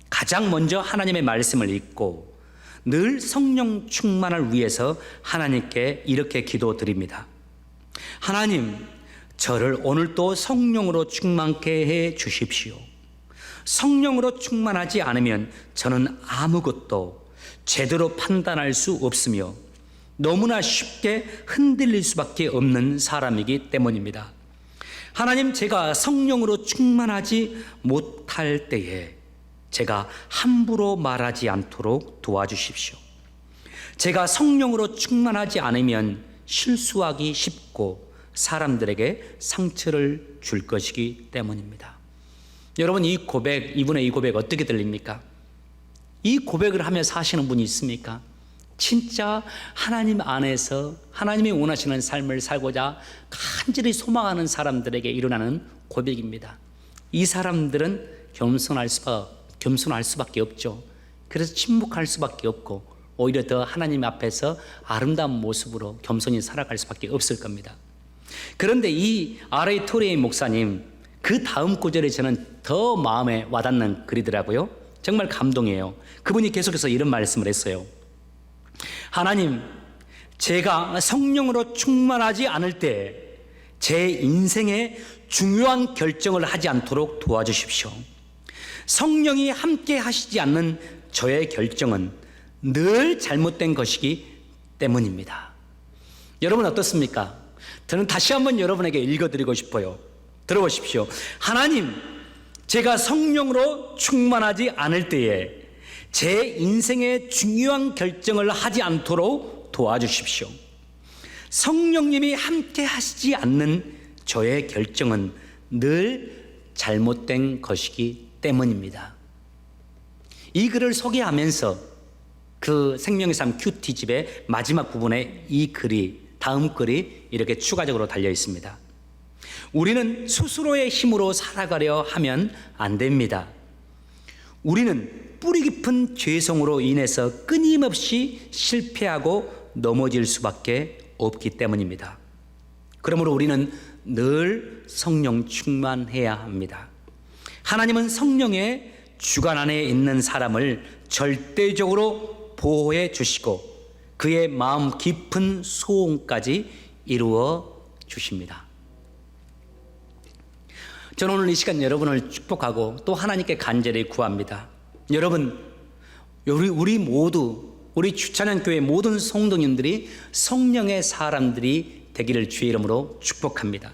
S1: 가장 먼저 하나님의 말씀을 읽고 늘 성령 충만을 위해서 하나님께 이렇게 기도드립니다. 하나님, 저를 오늘도 성령으로 충만케 해 주십시오. 성령으로 충만하지 않으면 저는 아무것도 제대로 판단할 수 없으며 너무나 쉽게 흔들릴 수밖에 없는 사람이기 때문입니다. 하나님, 제가 성령으로 충만하지 못할 때에 제가 함부로 말하지 않도록 도와주십시오. 제가 성령으로 충만하지 않으면 실수하기 쉽고 사람들에게 상처를 줄 것이기 때문입니다. 여러분, 이분의 이 고백 어떻게 들립니까? 이 고백을 하며 사시는 분이 있습니까? 진짜 하나님 안에서 하나님이 원하시는 삶을 살고자 간절히 소망하는 사람들에게 일어나는 고백입니다. 이 사람들은 겸손할 수밖에 없죠. 그래서 침묵할 수밖에 없고 오히려 더 하나님 앞에서 아름다운 모습으로 겸손히 살아갈 수밖에 없을 겁니다. 그런데 이 R.A. 토레이 목사님 그 다음 구절에 저는 더 마음에 와닿는 글이더라고요. 정말 감동이에요. 그분이 계속해서 이런 말씀을 했어요. 하나님, 제가 성령으로 충만하지 않을 때 제 인생에 중요한 결정을 하지 않도록 도와주십시오. 성령이 함께 하시지 않는 저의 결정은 늘 잘못된 것이기 때문입니다. 여러분 어떻습니까? 저는 다시 한번 여러분에게 읽어드리고 싶어요. 들어보십시오. 하나님, 제가 성령으로 충만하지 않을 때에 제 인생의 중요한 결정을 하지 않도록 도와주십시오. 성령님이 함께 하시지 않는 저의 결정은 늘 잘못된 것이기 때문입니다. 이 글을 소개하면서 그 생명의 삶 큐티집의 마지막 부분에 이 글이, 다음 글이 이렇게 추가적으로 달려 있습니다. 우리는 스스로의 힘으로 살아가려 하면 안 됩니다. 우리는 뿌리 깊은 죄성으로 인해서 끊임없이 실패하고 넘어질 수밖에 없기 때문입니다. 그러므로 우리는 늘 성령 충만해야 합니다. 하나님은 성령의 주관 안에 있는 사람을 절대적으로 보호해 주시고 그의 마음 깊은 소원까지 이루어 주십니다. 저는 오늘 이 시간 여러분을 축복하고 또 하나님께 간절히 구합니다. 여러분, 우리 모두, 우리 주찬양교회 모든 성도님들이 성령의 사람들이 되기를 주의 이름으로 축복합니다.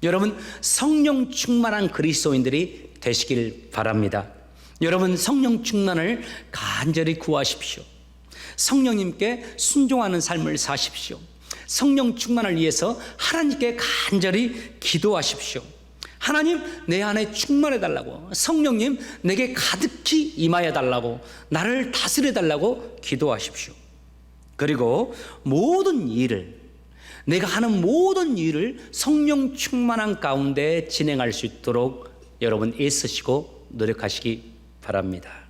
S1: 여러분, 성령 충만한 그리스도인들이 되시길 바랍니다. 여러분, 성령 충만을 간절히 구하십시오. 성령님께 순종하는 삶을 사십시오. 성령 충만을 위해서 하나님께 간절히 기도하십시오. 하나님, 내 안에 충만해 달라고, 성령님 내게 가득히 임하여 달라고, 나를 다스려 달라고 기도하십시오. 그리고 모든 일을, 내가 하는 모든 일을 성령 충만한 가운데 진행할 수 있도록 여러분 애쓰시고 노력하시기 바랍니다.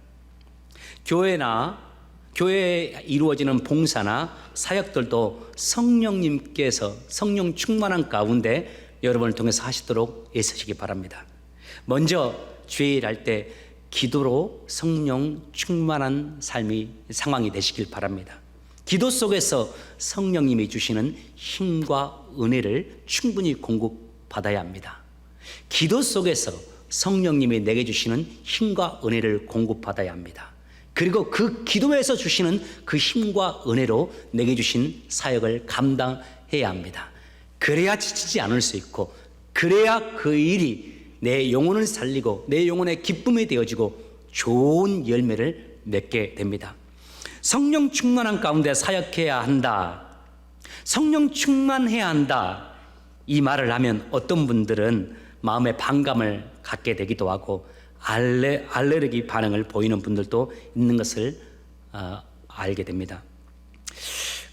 S1: 교회에 이루어지는 봉사나 사역들도 성령님께서 성령 충만한 가운데 여러분을 통해서 하시도록 애쓰시기 바랍니다. 먼저 주일 할 때 기도로 성령 충만한 상황이 되시길 바랍니다. 기도 속에서 성령님이 주시는 힘과 은혜를 충분히 공급받아야 합니다. 기도 속에서 성령님이 내게 주시는 힘과 은혜를 공급받아야 합니다. 그리고 그 기도에서 주시는 그 힘과 은혜로 내게 주신 사역을 감당해야 합니다. 그래야 지치지 않을 수 있고, 그래야 그 일이 내 영혼을 살리고 내 영혼의 기쁨이 되어지고 좋은 열매를 맺게 됩니다. 성령 충만한 가운데 사역해야 한다, 성령 충만해야 한다, 이 말을 하면 어떤 분들은 마음의 반감을 갖게 되기도 하고 알레르기 반응을 보이는 분들도 있는 것을 알게 됩니다.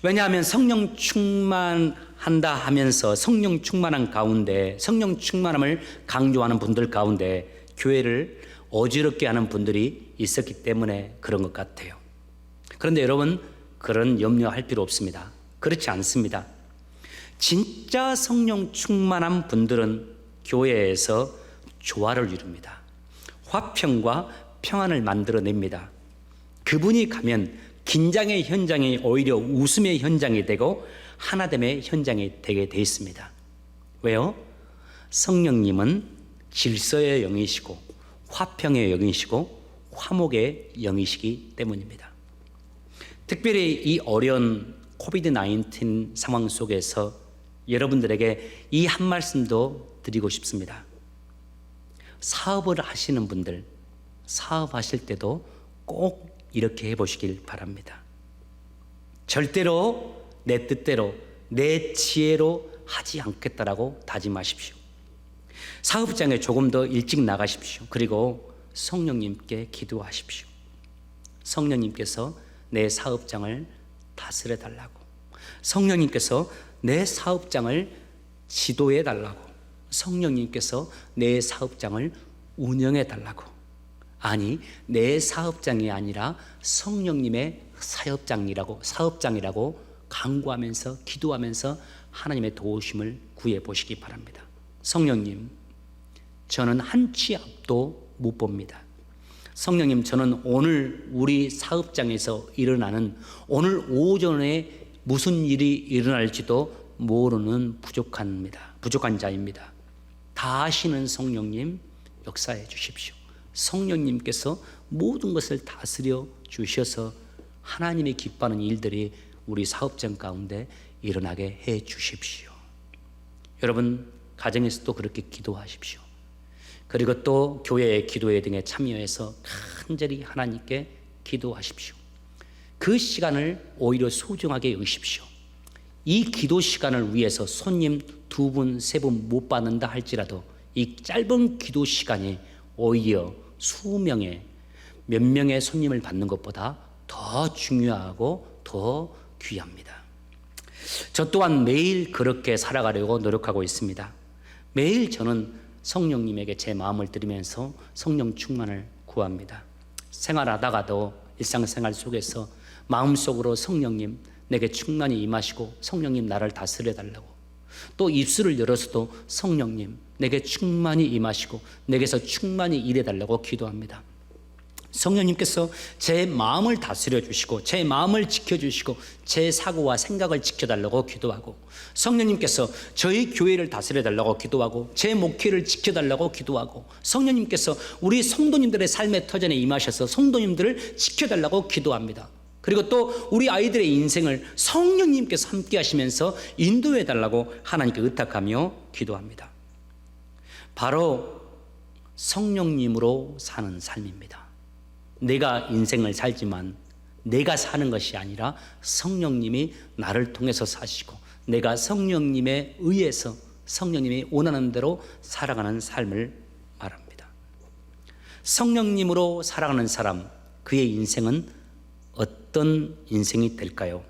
S1: 왜냐하면 성령 충만한다 하면서 성령 충만한 가운데, 성령 충만함을 강조하는 분들 가운데 교회를 어지럽게 하는 분들이 있었기 때문에 그런 것 같아요. 그런데 여러분, 그런 염려할 필요 없습니다. 그렇지 않습니다. 진짜 성령 충만한 분들은 교회에서 조화를 이룹니다. 화평과 평안을 만들어냅니다. 그분이 가면 긴장의 현장이 오히려 웃음의 현장이 되고 하나됨의 현장이 되게 돼 있습니다. 왜요? 성령님은 질서의 영이시고 화평의 영이시고 화목의 영이시기 때문입니다. 특별히 이 어려운 코비드-19 상황 속에서 여러분들에게 이 한 말씀도 드리고 싶습니다. 사업을 하시는 분들, 사업하실 때도 꼭 이렇게 해보시길 바랍니다. 절대로 내 뜻대로, 내 지혜로 하지 않겠다라고 다짐하십시오. 사업장에 조금 더 일찍 나가십시오. 그리고 성령님께 기도하십시오. 성령님께서 내 사업장을 다스려 달라고, 성령님께서 내 사업장을 지도해 달라고, 성령님께서 내 사업장을 운영해 달라고, 아니 내 사업장이 아니라 성령님의 사업장이라고 간구하면서 기도하면서 하나님의 도우심을 구해 보시기 바랍니다. 성령님, 저는 한 치 앞도 못 봅니다. 성령님, 저는 오늘 우리 사업장에서 일어나는, 오늘 오전에 무슨 일이 일어날지도 모르는 부족한 자입니다. 다 아시는 성령님, 역사해 주십시오. 성령님께서 모든 것을 다스려 주셔서 하나님이 기뻐하는 일들이 우리 사업장 가운데 일어나게 해 주십시오. 여러분, 가정에서도 그렇게 기도하십시오. 그리고 또 교회의 기도회 등에 참여해서 간절히 하나님께 기도하십시오. 그 시간을 오히려 소중하게 여기십시오. 이 기도 시간을 위해서 손님 2분, 3분 못 받는다 할지라도 이 짧은 기도 시간이 오히려 수명의 몇 명의 손님을 받는 것보다 더 중요하고 더 귀합니다. 저 또한 매일 그렇게 살아가려고 노력하고 있습니다. 매일 저는 성령님에게 제 마음을 드리면서 성령 충만을 구합니다. 생활하다가도 일상생활 속에서 마음속으로 성령님 내게 충만히 임하시고 성령님 나를 다스려 달라고, 또 입술을 열어서도 성령님 내게 충만히 임하시고 내게서 충만히 일해 달라고 기도합니다. 성령님께서 제 마음을 다스려 주시고 제 마음을 지켜주시고 제 사고와 생각을 지켜달라고 기도하고, 성령님께서 저희 교회를 다스려 달라고 기도하고 제 목회를 지켜달라고 기도하고, 성령님께서 우리 성도님들의 삶의 터전에 임하셔서 성도님들을 지켜달라고 기도합니다. 그리고 또 우리 아이들의 인생을 성령님께서 함께 하시면서 인도해 달라고 하나님께 의탁하며 기도합니다. 바로 성령님으로 사는 삶입니다. 내가 인생을 살지만 내가 사는 것이 아니라 성령님이 나를 통해서 사시고 내가 성령님에 의해서 성령님이 원하는 대로 살아가는 삶을 말합니다. 성령님으로 살아가는 사람, 그의 인생은 어떤 인생이 될까요?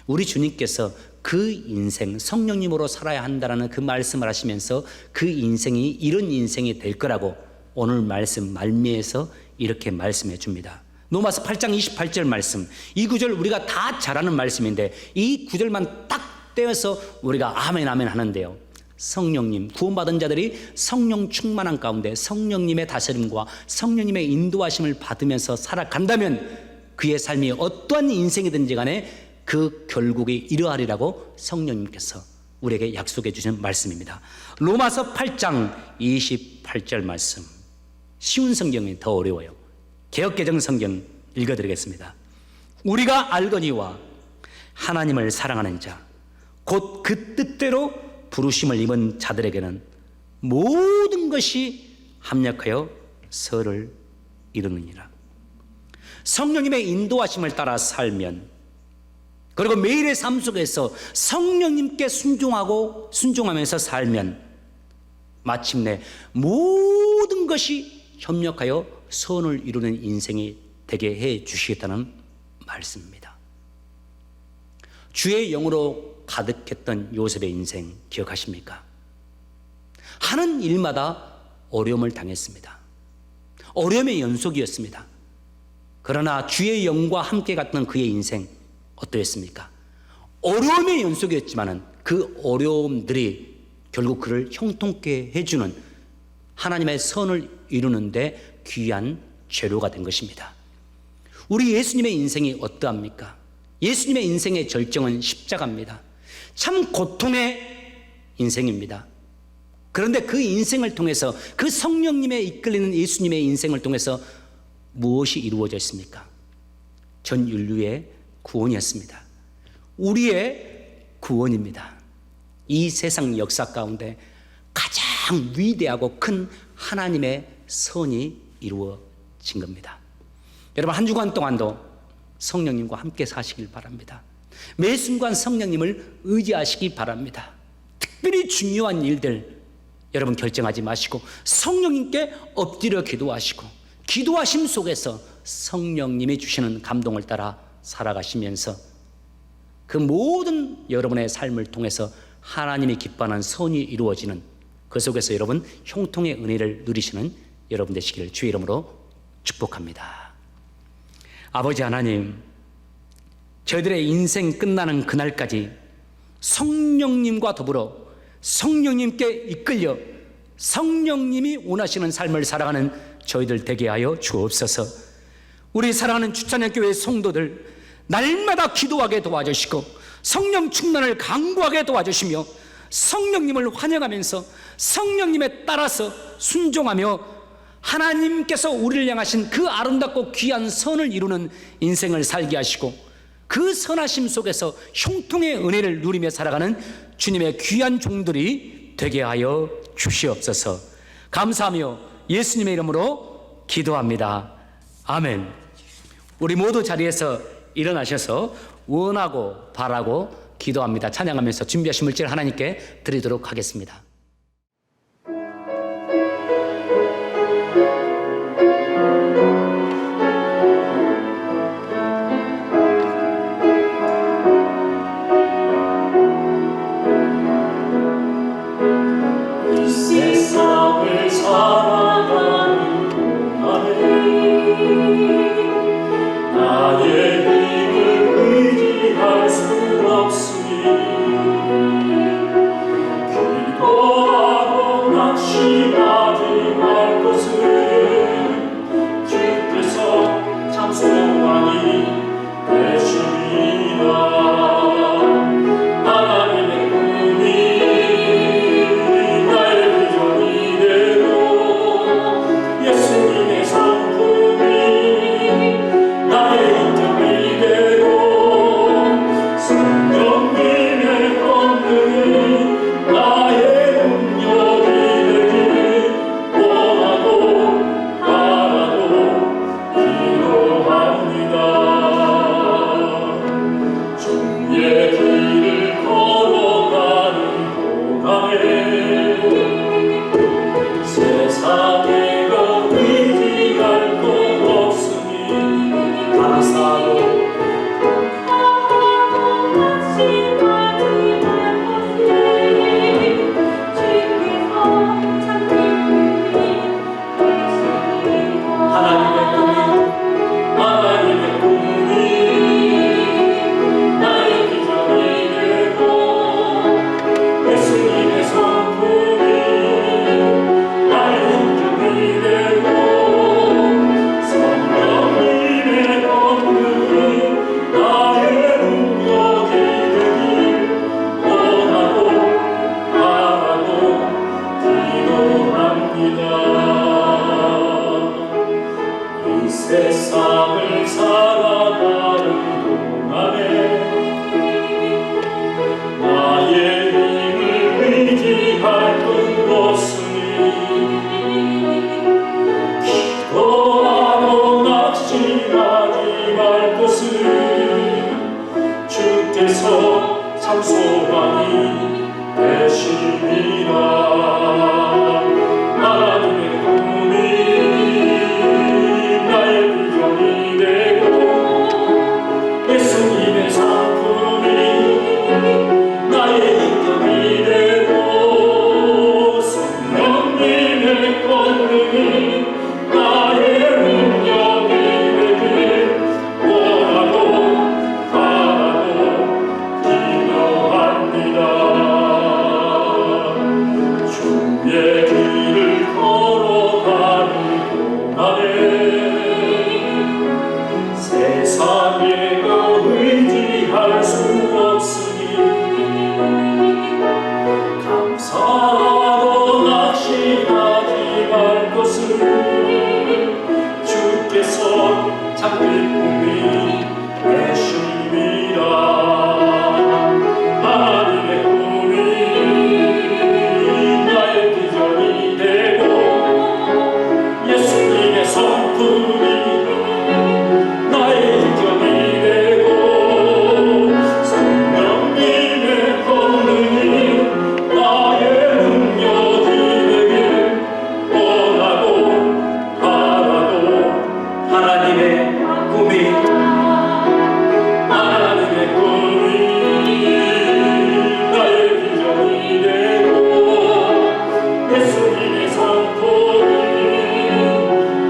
S1: 우리 주님께서 그 인생, 성령님으로 살아야 한다는 그 말씀을 하시면서 그 인생이 이런 인생이 될 거라고 오늘 말씀 말미에서 이렇게 말씀해 줍니다. 로마서 8장 28절 말씀, 이 구절 우리가 다 잘 아는 말씀인데 이 구절만 딱 떼어서 우리가 아멘 아멘 하는데요, 성령님, 구원받은 자들이 성령 충만한 가운데 성령님의 다스림과 성령님의 인도하심을 받으면서 살아간다면 그의 삶이 어떠한 인생이든지 간에 그 결국에 이러하리라고 성령님께서 우리에게 약속해 주시는 말씀입니다. 로마서 8장 28절 말씀, 쉬운 성경이 더 어려워요. 개역개정 성경 읽어드리겠습니다. 우리가 알거니와 하나님을 사랑하는 자, 곧 그 뜻대로 부르심을 입은 자들에게는 모든 것이 합력하여 선을 이루느니라. 성령님의 인도하심을 따라 살면, 그리고 매일의 삶 속에서 성령님께 순종하면서 살면 마침내 모든 것이 협력하여 선을 이루는 인생이 되게 해 주시겠다는 말씀입니다. 주의 영으로 가득했던 요셉의 인생 기억하십니까? 하는 일마다 어려움을 당했습니다. 어려움의 연속이었습니다. 그러나 주의 영과 함께 갔던 그의 인생 어떠했습니까? 어려움의 연속이었지만 그 어려움들이 결국 그를 형통케 해주는 하나님의 선을 이루는데 귀한 재료가 된 것입니다. 우리 예수님의 인생이 어떠합니까? 예수님의 인생의 절정은 십자가입니다. 참 고통의 인생입니다. 그런데 그 인생을 통해서, 그 성령님에 이끌리는 예수님의 인생을 통해서 무엇이 이루어졌습니까? 전 인류의 구원이었습니다. 우리의 구원입니다. 이 세상 역사 가운데 가장 위대하고 큰 하나님의 선이 이루어진 겁니다. 여러분, 한 주간 동안도 성령님과 함께 사시길 바랍니다. 매 순간 성령님을 의지하시기 바랍니다. 특별히 중요한 일들 여러분 결정하지 마시고 성령님께 엎드려 기도하시고, 기도하심 속에서 성령님이 주시는 감동을 따라 살아가시면서 그 모든 여러분의 삶을 통해서 하나님이 기뻐하는 선이 이루어지는, 그 속에서 여러분 형통의 은혜를 누리시는 여러분 되시기를 주의 이름으로 축복합니다. 아버지 하나님, 저희들의 인생 끝나는 그날까지 성령님과 더불어 성령님께 이끌려 성령님이 원하시는 삶을 살아가는 저희들 되게 하여 주옵소서. 우리 사랑하는 주찬양교회 성도들 날마다 기도하게 도와주시고 성령 충만을 강구하게 도와주시며 성령님을 환영하면서 성령님에 따라서 순종하며 하나님께서 우리를 향하신 그 아름답고 귀한 선을 이루는 인생을 살게 하시고 그 선하심 속에서 형통의 은혜를 누리며 살아가는 주님의 귀한 종들이 되게 하여 주시옵소서. 감사하며 예수님의 이름으로 기도합니다. 아멘. 우리 모두 자리에서 일어나셔서 원하고 바라고 기도합니다. 찬양하면서 준비하신 물질 하나님께 드리도록 하겠습니다.
S4: 세상을 살아가는 동안에 나의 힘을 의지할 수 없으니 기도하고 낙심하지 말 것은 주께서 참 소망이 되시리라. 나의 능력이 되길 원하고 것을 주께서 참 기쁨이 되심이라. 하나님의 꿈이 나의 비전이 되고 예수님의 성품이 나의 인격이 되고 성령님의 권능이 나의 능력이 되길 원하고 바라고.
S1: 하나님의 꿈이
S4: 하나님의 꿈이 나의 비전이 되고 예수님의 성품이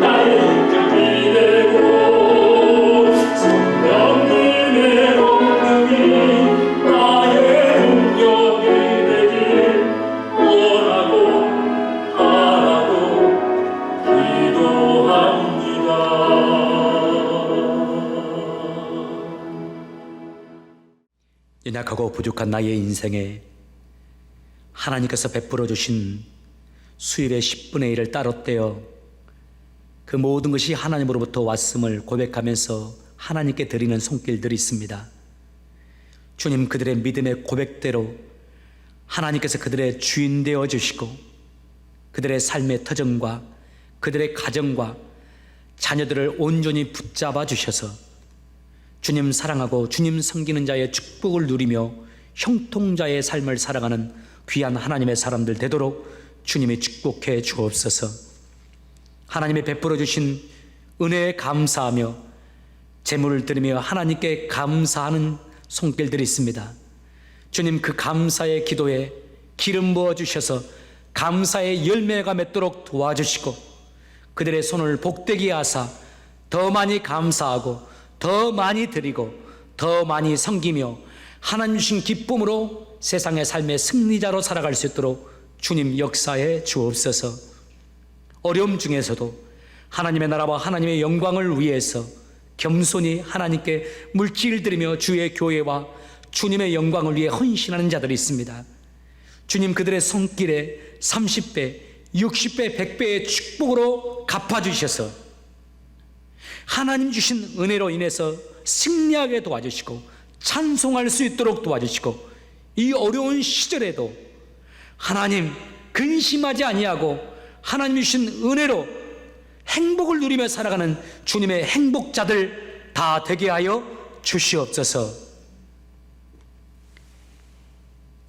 S4: 나의 인격이 되고 성령님의 권능이 나의 능력이 되길 원하고 바라고 기도합니다.
S1: 연약하고 부족한 나의 인생에 하나님께서 베풀어 주신 수입의 10분의 1을 따로 떼어 그 모든 것이 하나님으로부터 왔음을 고백하면서 하나님께 드리는 손길들이 있습니다. 주님, 그들의 믿음의 고백대로 하나님께서 그들의 주인 되어 주시고 그들의 삶의 터전과 그들의 가정과 자녀들을 온전히 붙잡아 주셔서 주님 사랑하고 주님 섬기는 자의 축복을 누리며 형통자의 삶을 살아가는 귀한 하나님의 사람들 되도록 주님이 축복해 주옵소서. 하나님이 베풀어 주신 은혜에 감사하며 제물을 드리며 하나님께 감사하는 손길들이 있습니다. 주님, 그 감사의 기도에 기름 부어 주셔서 감사의 열매가 맺도록 도와주시고 그들의 손을 복되게 하사 더 많이 감사하고 더 많이 드리고 더 많이 섬기며 하나님 주신 기쁨으로 세상의 삶의 승리자로 살아갈 수 있도록 주님 역사해 주옵소서. 어려움 중에서도 하나님의 나라와 하나님의 영광을 위해서 겸손히 하나님께 물질 드리며 주의 교회와 주님의 영광을 위해 헌신하는 자들이 있습니다. 주님, 그들의 손길에 30배, 60배, 100배의 축복으로 갚아주셔서 하나님 주신 은혜로 인해서 승리하게 도와주시고 찬송할 수 있도록 도와주시고 이 어려운 시절에도 하나님 근심하지 아니하고 하나님 주신 은혜로 행복을 누리며 살아가는 주님의 행복자들 다 되게 하여 주시옵소서.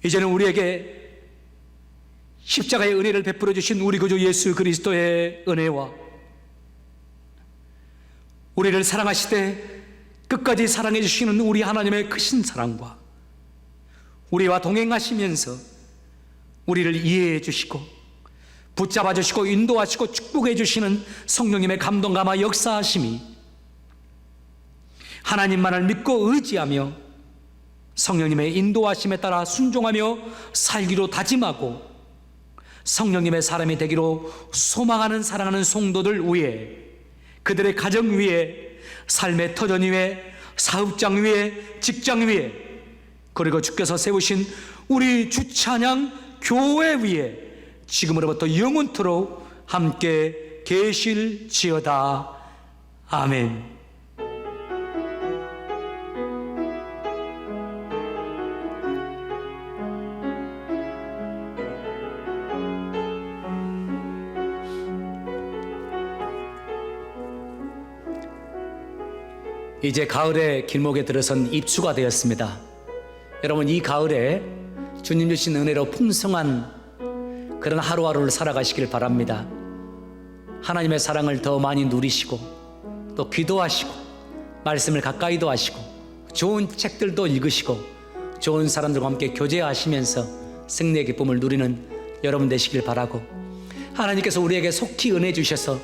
S1: 이제는 우리에게 십자가의 은혜를 베풀어 주신 우리 구주 예수 그리스도의 은혜와 우리를 사랑하시되 끝까지 사랑해 주시는 우리 하나님의 크신 사랑과 우리와 동행하시면서 우리를 이해해 주시고 붙잡아 주시고 인도하시고 축복해 주시는 성령님의 감동감화 역사하심이 하나님만을 믿고 의지하며 성령님의 인도하심에 따라 순종하며 살기로 다짐하고 성령님의 사람이 되기로 소망하는 사랑하는 성도들 위에 그들의 가정 위에 삶의 터전 위에 사업장 위에 직장 위에 그리고 주께서 세우신 우리 주찬양 교회 위에 지금으로부터 영원토록 함께 계실지어다. 아멘. 이제 가을의 길목에 들어선 입추가 되었습니다. 여러분, 이 가을에 주님 주신 은혜로 풍성한 그런 하루하루를 살아가시길 바랍니다. 하나님의 사랑을 더 많이 누리시고 또 기도하시고 말씀을 가까이도 하시고 좋은 책들도 읽으시고 좋은 사람들과 함께 교제하시면서 승리의 기쁨을 누리는 여러분 되시길 바라고, 하나님께서 우리에게 속히 은혜 주셔서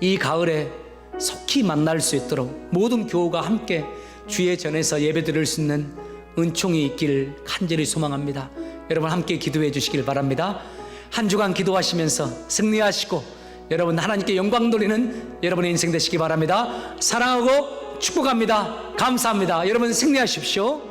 S1: 이 가을에 속히 만날 수 있도록 모든 교우가 함께 주의 전에서 예배 드릴 수 있는 은총이 있길 간절히 소망합니다. 여러분 함께 기도해 주시길 바랍니다. 한 주간 기도하시면서 승리하시고 여러분 하나님께 영광 돌리는 여러분의 인생 되시기 바랍니다. 사랑하고 축복합니다. 감사합니다. 여러분 승리하십시오.